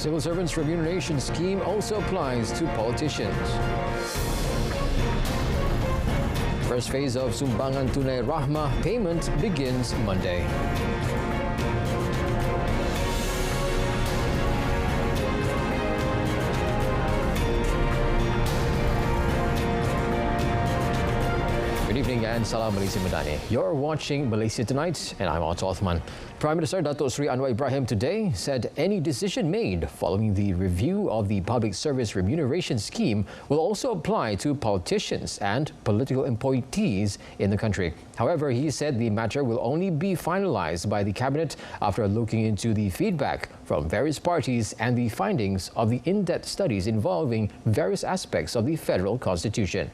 Civil Servants Remuneration Scheme also applies to politicians. First phase of Sumbangan Tunai Rahmah payment begins Monday. Good evening and Salam Malaysia Madani. You're watching Malaysia Tonight and I'm Otto Othman. Prime Minister Datuk Seri Anwar Ibrahim today said any decision made following the review of the Public Service Remuneration Scheme will also apply to politicians and political appointees in the country. However, he said the matter will only be finalised by the Cabinet after looking into the feedback from various parties and the findings of the in-depth studies involving various aspects of the Federal Constitution.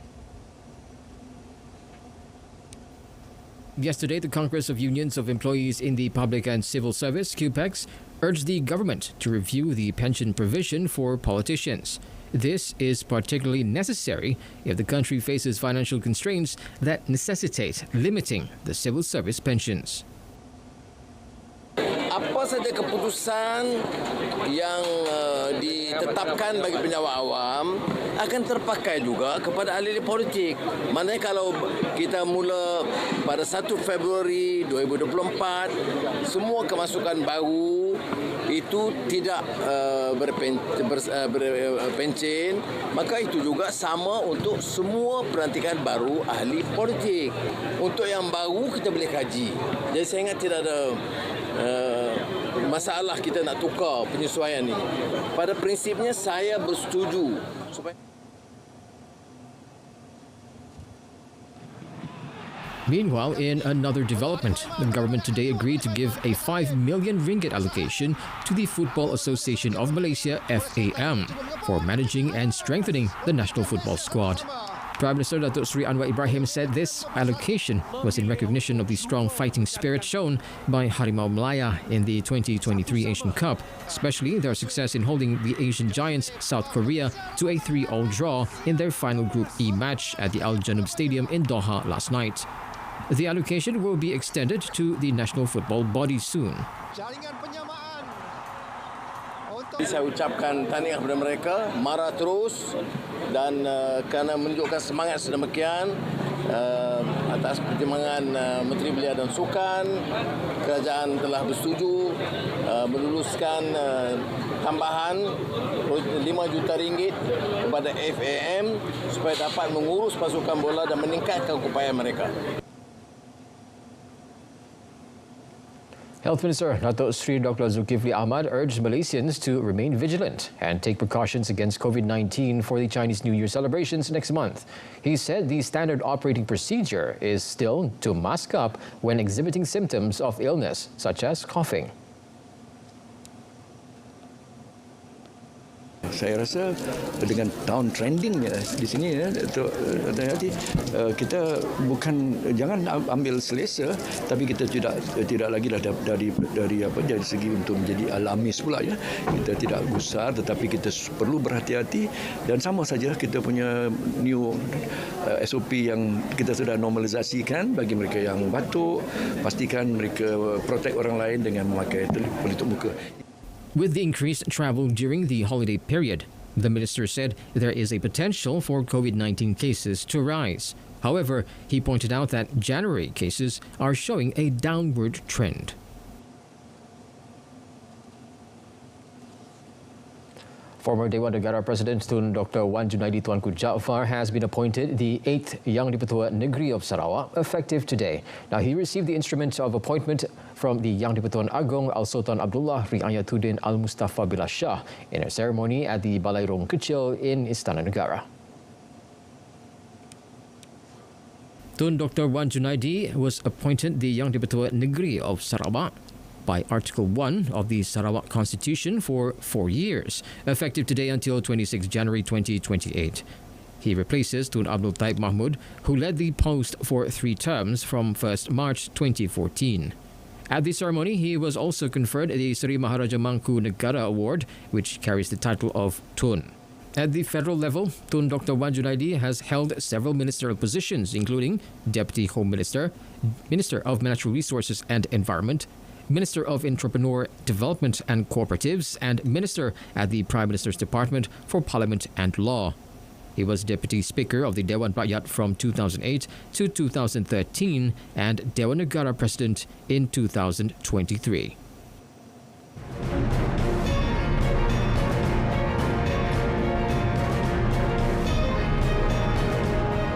Yesterday, the Congress of Unions of Employees in the Public and Civil Service, QPEX, urged the government to review the pension provision for politicians. This is particularly necessary if the country faces financial constraints that necessitate limiting the civil service pensions. Apa saja keputusan yang ditetapkan bagi penjawat awam akan terpakai juga kepada ahli politik. Maknanya kalau kita mula pada 1 Februari 2024, semua kemasukan baru itu tidak berpencen, maka itu juga sama untuk semua pelantikan baru ahli politik. Untuk yang baru kita boleh kaji. Jadi saya ingat tidak ada masalah kita nak tukar penyesuaian ini. Pada prinsipnya saya bersetuju supaya. Meanwhile, in another development, the government today agreed to give a 5 million ringgit allocation to the Football Association of Malaysia (FAM) for managing and strengthening the national football squad. Prime Minister Datuk Seri Anwar Ibrahim said this allocation was in recognition of the strong fighting spirit shown by Harimau Malaya in the 2023 Asian Cup, especially their success in holding the Asian giants South Korea to a 3-3 draw in their final Group E match at the Al Janoub Stadium in Doha last night. The allocation will be extended to the national football body soon. Saya ucapkan tahniah kepada mereka, marah terus dan kerana menunjukkan semangat sedemikian atas pertimbangan Menteri Belia dan Sukan, kerajaan telah bersetuju meluluskan tambahan 5 juta ringgit kepada FAM supaya dapat mengurus pasukan bola dan meningkatkan upaya mereka. Health Minister Datuk Seri Dr. Zulkifli Ahmad urged Malaysians to remain vigilant and take precautions against COVID-19 for the Chinese New Year celebrations next month. He said the standard operating procedure is still to mask up when exhibiting symptoms of illness, such as coughing. Saya rasa dengan downtrendingnya di sini hati-hati kita jangan ambil selesa, tapi kita tidak lagi dari segi untuk menjadi alamis pula ya. Kita tidak gusar, tetapi kita perlu berhati-hati dan sama saja kita punya new SOP yang kita sudah normalisasikan bagi mereka yang batuk, pastikan mereka protect orang lain dengan memakai pelitup muka. With the increased travel during the holiday period, the minister said there is a potential for COVID-19 cases to rise. However, he pointed out that January cases are showing a downward trend. Former Dewan Negara President Tun Dr. Wan Junaidi Tuanku Jaafar has been appointed the 8th Yang di-Pertua Negeri of Sarawak effective today. Now, he received the instrument of appointment from the Yang di-Pertuan Agong Al-Sultan Abdullah Riayatuddin Al-Mustafa Billah Shah in a ceremony at the Balai Rong Kecil in Istana Negara. Tun Dr. Wan Junaidi was appointed the Yang di-Pertua Negeri of Sarawak by Article 1 of the Sarawak Constitution for 4 years, effective today until 26 January 2028. He replaces Tun Abdul Taib Mahmud, who led the post for 3 terms from 1st March 2014. At the ceremony, he was also conferred the Seri Maharaja Mangku Negara Award, which carries the title of Tun. At the federal level, Tun Dr. Wan Junaidi has held several ministerial positions, including Deputy Home Minister, Minister of Natural Resources and Environment, Minister of Entrepreneur Development and Cooperatives, and Minister at the Prime Minister's Department for Parliament and Law. He was Deputy Speaker of the Dewan Rakyat from 2008 to 2013 and Dewan Negara President in 2023.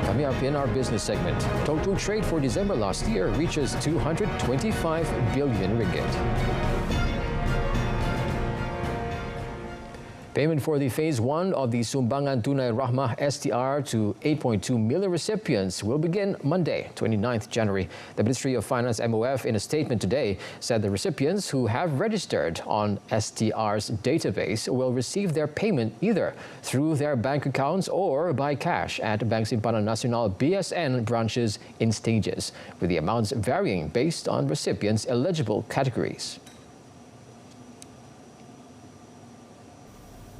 Coming up in our business segment, total trade for December last year reaches 225 billion ringgit. Payment for the Phase 1 of the Sumbangan Tunai Rahmah STR to 8.2 million recipients will begin Monday, 29th January. The Ministry of Finance MOF in a statement today said the recipients who have registered on STR's database will receive their payment either through their bank accounts or by cash at Bank Simpanan Nasional BSN branches in stages, with the amounts varying based on recipients' eligible categories.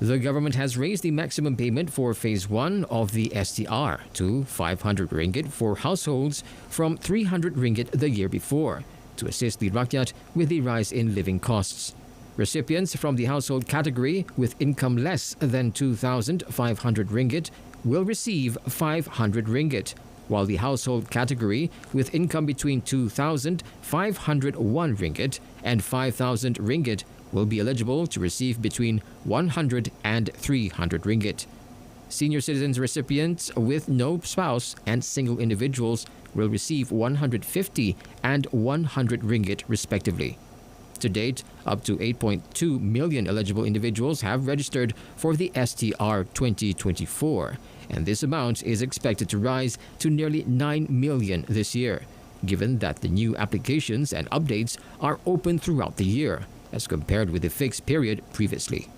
The government has raised the maximum payment for Phase 1 of the STR to 500 ringgit for households from 300 ringgit the year before to assist the rakyat with the rise in living costs. Recipients from the household category with income less than 2,500 ringgit will receive 500 ringgit, while the household category with income between 2,501 ringgit and 5,000 ringgit will be eligible to receive between 100 and 300 ringgit. Senior citizens recipients with no spouse and single individuals will receive 150 and 100 ringgit respectively. To date, up to 8.2 million eligible individuals have registered for the STR 2024, and this amount is expected to rise to nearly 9 million this year, given that the new applications and updates are open throughout the year, as compared with the fixed period previously.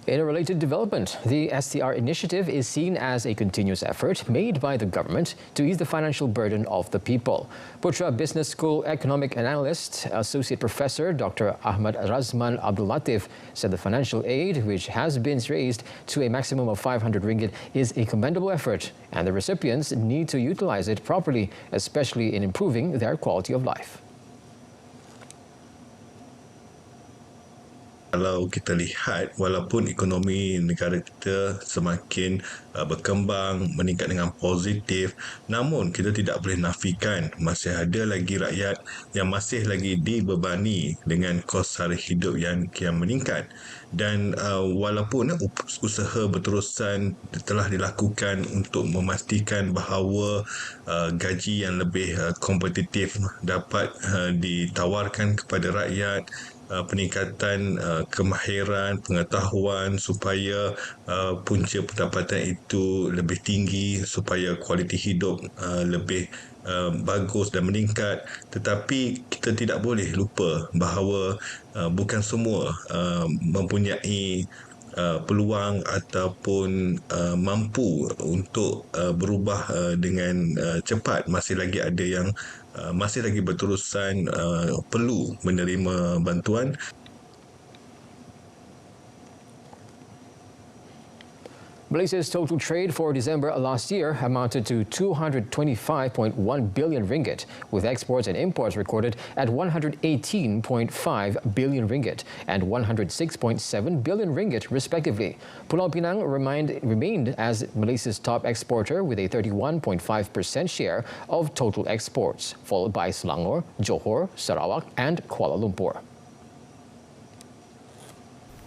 In a related development, the STR initiative is seen as a continuous effort made by the government to ease the financial burden of the people. Putra Business School economic analyst, Associate Professor Dr. Ahmad Razman Abdul Latif, said the financial aid, which has been raised to a maximum of 500 ringgit, is a commendable effort, and the recipients need to utilize it properly, especially in improving their quality of life. Kalau kita lihat, walaupun ekonomi negara kita semakin berkembang, meningkat dengan positif, namun kita tidak boleh nafikan masih ada lagi rakyat yang masih lagi dibebani dengan kos sara hidup yang kian meningkat. Dan walaupun usaha berterusan telah dilakukan untuk memastikan bahawa gaji yang lebih kompetitif dapat ditawarkan kepada rakyat, peningkatan kemahiran, pengetahuan supaya punca pendapatan itu lebih tinggi, supaya kualiti hidup lebih bagus dan meningkat. Tetapi kita tidak boleh lupa bahawa bukan semua mempunyai peluang ataupun mampu untuk berubah dengan cepat. Masih lagi ada yang masih lagi berterusan perlu menerima bantuan. Malaysia's total trade for December last year amounted to 225.1 billion ringgit, with exports and imports recorded at 118.5 billion ringgit and 106.7 billion ringgit respectively. Pulau Pinang remained as Malaysia's top exporter with a 31.5% share of total exports, followed by Selangor, Johor, Sarawak and Kuala Lumpur.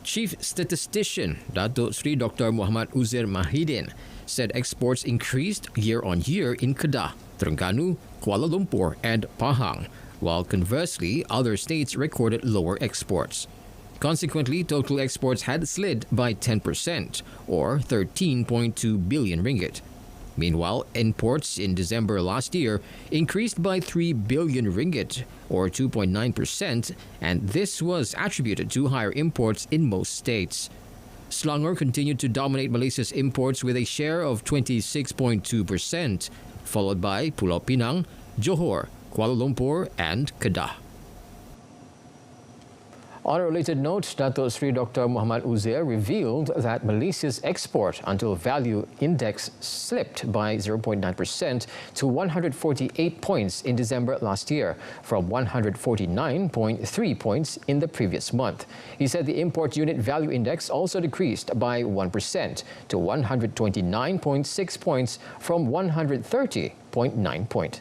Chief Statistician Datuk Sri Dr. Muhammad Uzair Mahidin said exports increased year-on-year in Kedah, Terengganu, Kuala Lumpur and Pahang, while conversely other states recorded lower exports. Consequently, total exports had slid by 10% or 13.2 billion ringgit. Meanwhile, imports in December last year increased by 3 billion ringgit or 2.9%, and this was attributed to higher imports in most states. Selangor continued to dominate Malaysia's imports with a share of 26.2%, followed by Pulau Pinang, Johor, Kuala Lumpur and Kedah. On a related note, Dato' Sri Dr. Muhammad Uzair revealed that Malaysia's export until value index slipped by 0.9% to 148 points in December last year, from 149.3 points in the previous month. He said the import unit value index also decreased by 1% to 129.6 points from 130.9 points.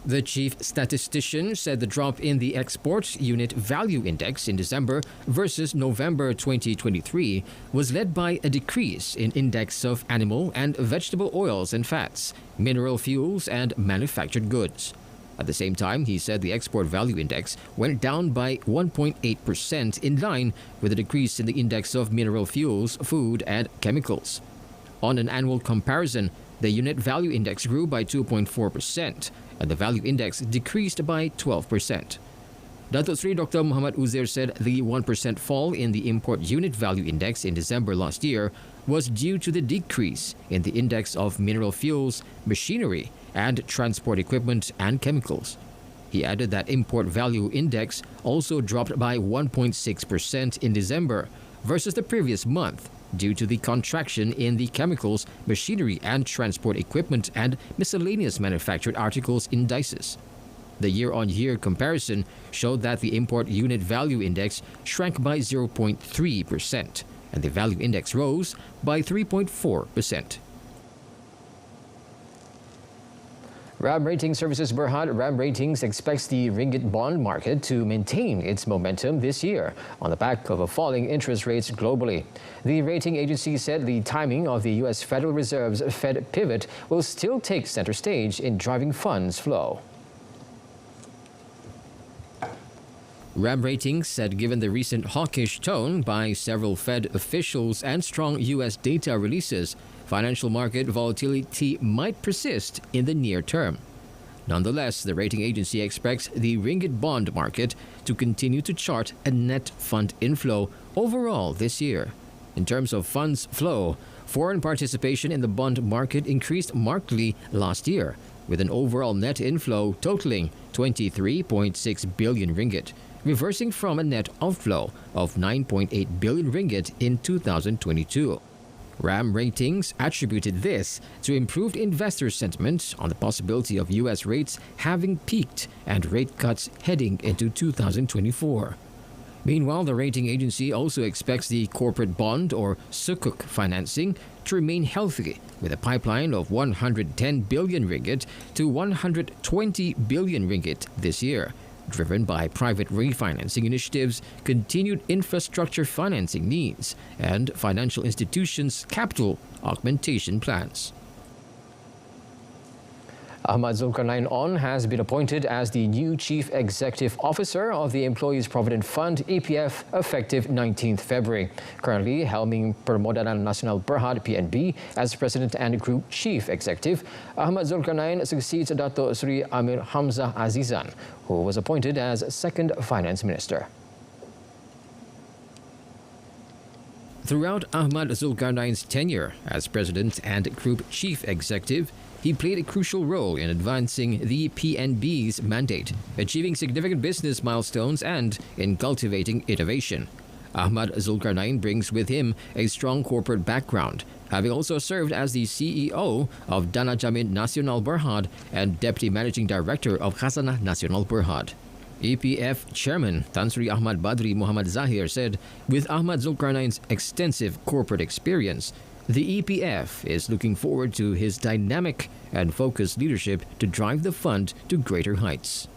The chief statistician said the drop in the export unit value index in December versus November 2023 was led by a decrease in index of animal and vegetable oils and fats, mineral fuels and manufactured goods. At the same time, he said the export value index went down by 1.8% in line with a decrease in the index of mineral fuels, food and chemicals. On an annual comparison, the unit value index grew by 2.4%, and the value index decreased by 12%. Dato' Sri Dr. Muhammad Uzair said the 1% fall in the import unit value index in December last year was due to the decrease in the index of mineral fuels, machinery, and transport equipment and chemicals. He added that import value index also dropped by 1.6% in December versus the previous month, due to the contraction in the chemicals, machinery and transport equipment and miscellaneous manufactured articles indices. The year-on-year comparison showed that the import unit value index shrank by 0.3% and the value index rose by 3.4%. RAM Rating Services Berhad, RAM Ratings expects the ringgit bond market to maintain its momentum this year on the back of falling interest rates globally. The rating agency said the timing of the U.S. Federal Reserve's Fed pivot will still take center stage in driving funds flow. RAM Ratings said given the recent hawkish tone by several Fed officials and strong U.S. data releases, financial market volatility might persist in the near term. Nonetheless, the rating agency expects the ringgit bond market to continue to chart a net fund inflow overall this year. In terms of funds flow, foreign participation in the bond market increased markedly last year, with an overall net inflow totaling 23.6 billion ringgit, reversing from a net outflow of 9.8 billion ringgit in 2022. RAM Ratings attributed this to improved investor sentiment on the possibility of U.S. rates having peaked and rate cuts heading into 2024. Meanwhile, the rating agency also expects the corporate bond or sukuk financing to remain healthy, with a pipeline of 110 billion ringgit to 120 billion ringgit this year, driven by private refinancing initiatives, continued infrastructure financing needs, and financial institutions' capital augmentation plans. Ahmad Zulkarnain On has been appointed as the new Chief Executive Officer of the Employees Provident Fund, EPF, effective 19th February. Currently helming Permodanan Nasional Berhad, PNB, as President and Group Chief Executive, Ahmad Zulkarnain succeeds Dato' Sri Amir Hamzah Azizan, who was appointed as Second Finance Minister. Throughout Ahmad Zulkarnain's tenure as President and Group Chief Executive, he played a crucial role in advancing the PNB's mandate, achieving significant business milestones and in cultivating innovation. Ahmad Zulkarnain brings with him a strong corporate background, having also served as the CEO of Dana Jamin Nasional Berhad and Deputy Managing Director of Khazanah Nasional Berhad. EPF Chairman Tan Sri Ahmad Badri Muhammad Zahir said, with Ahmad Zulkarnain's extensive corporate experience, the EPF is looking forward to his dynamic and focused leadership to drive the fund to greater heights.